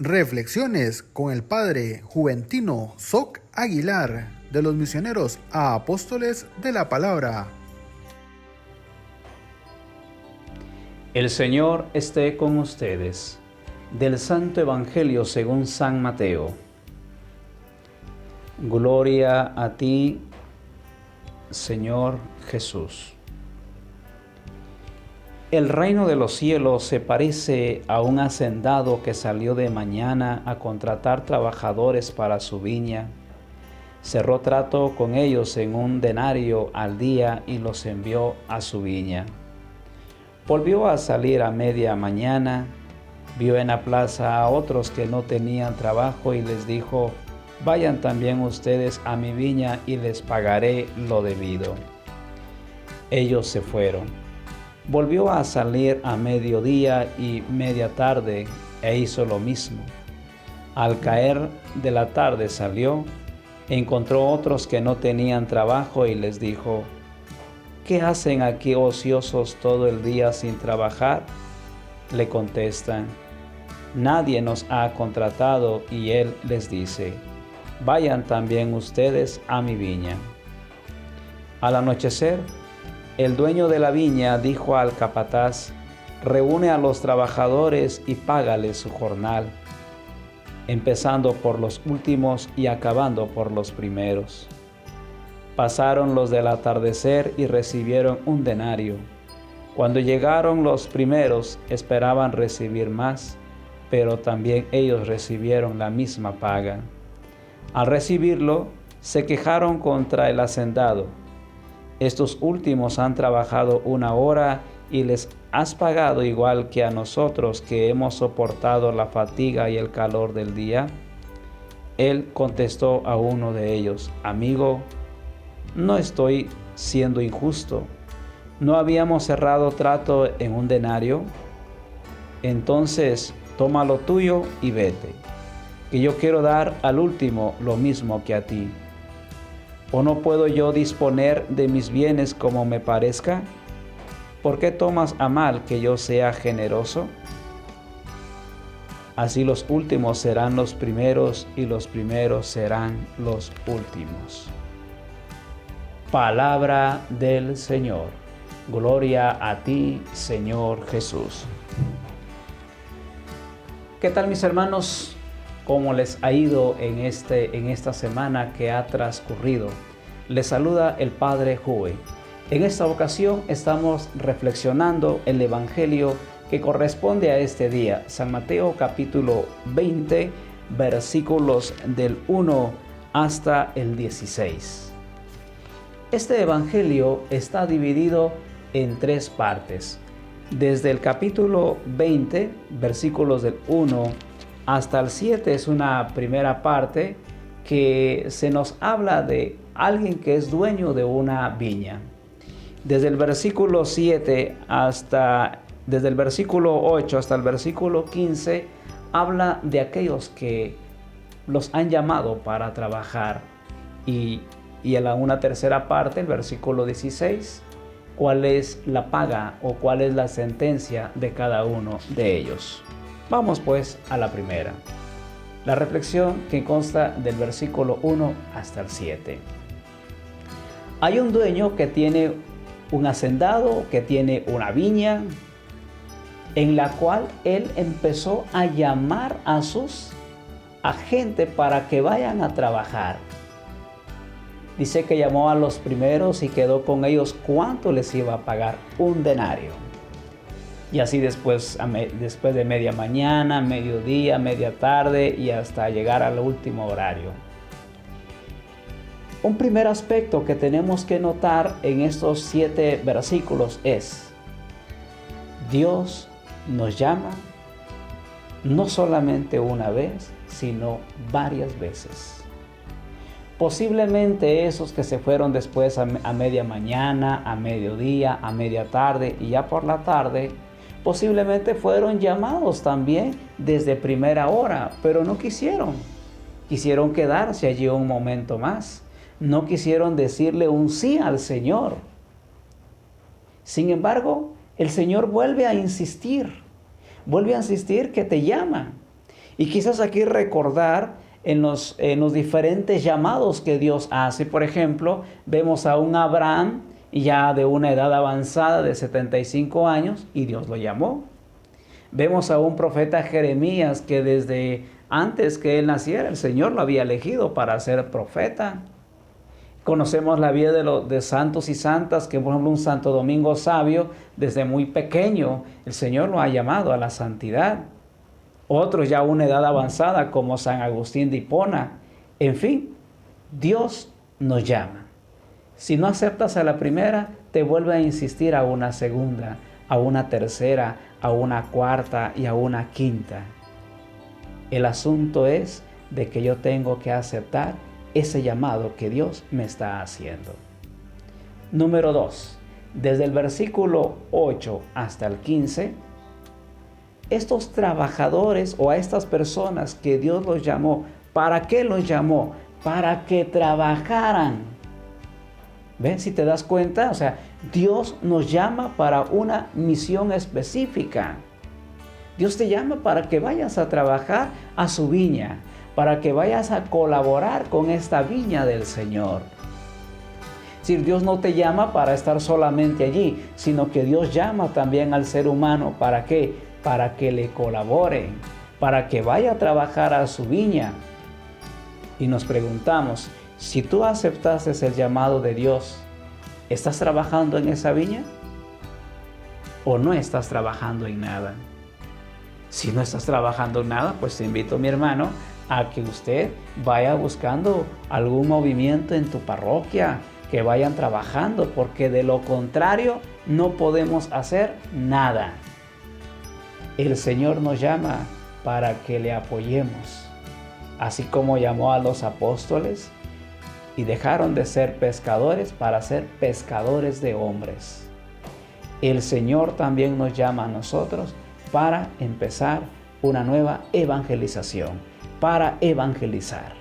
Reflexiones con el Padre Juventino Soc Aguilar de los Misioneros a Apóstoles de la Palabra. El Señor esté con ustedes. Del Santo Evangelio según San Mateo. Gloria a ti, Señor Jesús. El reino de los cielos se parece a un hacendado que salió de mañana a contratar trabajadores para su viña. Cerró trato con ellos en 1 denario al día y los envió a su viña. Volvió a salir a media mañana, vio en la plaza a otros que no tenían trabajo y les dijo: vayan también ustedes a mi viña y les pagaré lo debido. Ellos se fueron. Volvió a salir a mediodía y media tarde e hizo lo mismo. Al caer de la tarde salió, encontró otros que no tenían trabajo y les dijo: ¿qué hacen aquí ociosos todo el día sin trabajar? Le contestan: nadie nos ha contratado. Y él les dice: vayan también ustedes a mi viña. Al anochecer, el dueño de la viña dijo al capataz: reúne a los trabajadores y págales su jornal, empezando por los últimos y acabando por los primeros. Pasaron los del atardecer y recibieron 1 denario. Cuando llegaron los primeros, esperaban recibir más, pero también ellos recibieron la misma paga. Al recibirlo, se quejaron contra el hacendado: estos últimos han trabajado 1 hora y les has pagado igual que a nosotros, que hemos soportado la fatiga y el calor del día. Él contestó a uno de ellos: amigo, no estoy siendo injusto. ¿No habíamos cerrado trato en 1 denario? Entonces toma lo tuyo y vete, que yo quiero dar al último lo mismo que a ti. ¿O no puedo yo disponer de mis bienes como me parezca? ¿Por qué tomas a mal que yo sea generoso? Así los últimos serán los primeros y los primeros serán los últimos. Palabra del Señor. Gloria a ti, Señor Jesús. ¿Qué tal, mis hermanos? ¿Cómo les ha ido en esta semana que ha transcurrido? Les saluda el Padre Juve. En esta ocasión estamos reflexionando el Evangelio que corresponde a este día, San Mateo capítulo 20, versículos del 1 hasta el 16. Este Evangelio está dividido en 3 partes. Desde el capítulo 20, versículos del 1 hasta el 7 es una primera parte que se nos habla de alguien que es dueño de una viña. Desde el versículo 8 hasta el versículo 15 habla de aquellos que los han llamado para trabajar. Y en una tercera parte, el versículo 16, cuál es la paga o cuál es la sentencia de cada uno de ellos. Vamos pues a la primera. La reflexión que consta del versículo 1 hasta el 7. Hay un dueño que tiene un hacendado, que tiene una viña, en la cual él empezó a llamar a sus agentes para que vayan a trabajar. Dice que llamó a los primeros y quedó con ellos cuánto les iba a pagar: 1 denario. Y así después de media mañana, mediodía, media tarde y hasta llegar al último horario. Un primer aspecto que tenemos que notar en estos 7 versículos es: Dios nos llama no solamente una vez, sino varias veces. Posiblemente esos que se fueron después a media mañana, a mediodía, a media tarde y ya por la tarde, posiblemente fueron llamados también desde primera hora, pero no quisieron. Quisieron quedarse allí un momento más. No quisieron decirle un sí al Señor. Sin embargo, el Señor vuelve a insistir que te llama. Y quizás aquí recordar en los diferentes llamados que Dios hace. Por ejemplo, vemos a un Abraham ya de una edad avanzada de 75 años y Dios lo llamó. Vemos a un profeta Jeremías que desde antes que él naciera el Señor lo había elegido para ser profeta. Conocemos la vida de santos y santas, que por ejemplo un Santo Domingo Sabio, desde muy pequeño, el Señor lo ha llamado a la santidad. Otros ya a una edad avanzada, como San Agustín de Hipona. En fin, Dios nos llama. Si no aceptas a la primera, te vuelve a insistir a una segunda, a una tercera, a una cuarta y a una quinta. El asunto es de que yo tengo que aceptar ese llamado que Dios me está haciendo. Número 2. Desde el versículo 8 hasta el 15, estos trabajadores o a estas personas que Dios los llamó, ¿para qué los llamó? Para que trabajaran. ¿Ven? Si te das cuenta, o sea, Dios nos llama para una misión específica. Dios te llama para que vayas a trabajar a su viña, para que vayas a colaborar con esta viña del Señor. Es decir, Dios no te llama para estar solamente allí, sino que Dios llama también al ser humano. ¿Para qué? Para que le colabore, para que vaya a trabajar a su viña. Y nos preguntamos, si tú aceptaste el llamado de Dios, ¿estás trabajando en esa viña? ¿O no estás trabajando en nada? Si no estás trabajando en nada, pues te invito, mi hermano, a que usted vaya buscando algún movimiento en tu parroquia, que vayan trabajando, porque de lo contrario no podemos hacer nada. El Señor nos llama para que le apoyemos, así como llamó a los apóstoles y dejaron de ser pescadores para ser pescadores de hombres. El Señor también nos llama a nosotros para empezar una nueva evangelización, para evangelizar.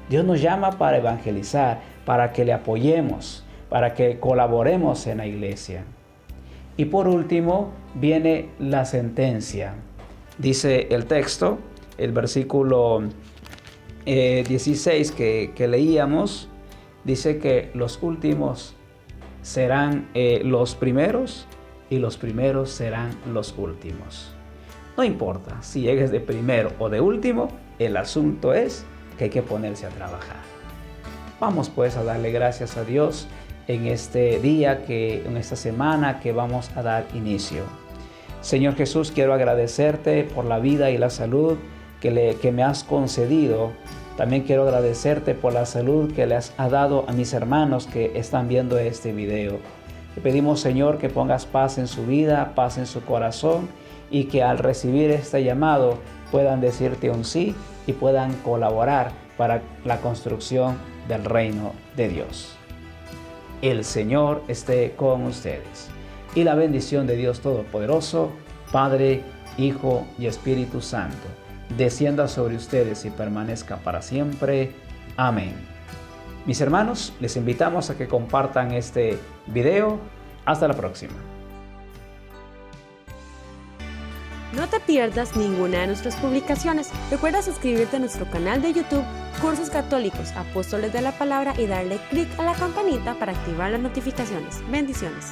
Dios nos llama para evangelizar, para que le apoyemos, para que colaboremos en la iglesia. Y por último, viene la sentencia. Dice el texto, el versículo 16 que leíamos, dice que los últimos serán los primeros y los primeros serán los últimos. No importa si llegues de primero o de último, el asunto es que hay que ponerse a trabajar. Vamos pues a darle gracias a Dios en este día, en esta semana que vamos a dar inicio. Señor Jesús, quiero agradecerte por la vida y la salud que me has concedido. También quiero agradecerte por la salud que le has dado a mis hermanos que están viendo este video. Te pedimos, Señor, que pongas paz en su vida, paz en su corazón, y que al recibir este llamado puedan decirte un sí y puedan colaborar para la construcción del reino de Dios. El Señor esté con ustedes. Y la bendición de Dios Todopoderoso, Padre, Hijo y Espíritu Santo, descienda sobre ustedes y permanezca para siempre. Amén. Mis hermanos, les invitamos a que compartan este video. Hasta la próxima. No te pierdas ninguna de nuestras publicaciones. Recuerda suscribirte a nuestro canal de YouTube, Cursos Católicos, Apóstoles de la Palabra, y darle clic a la campanita para activar las notificaciones. Bendiciones.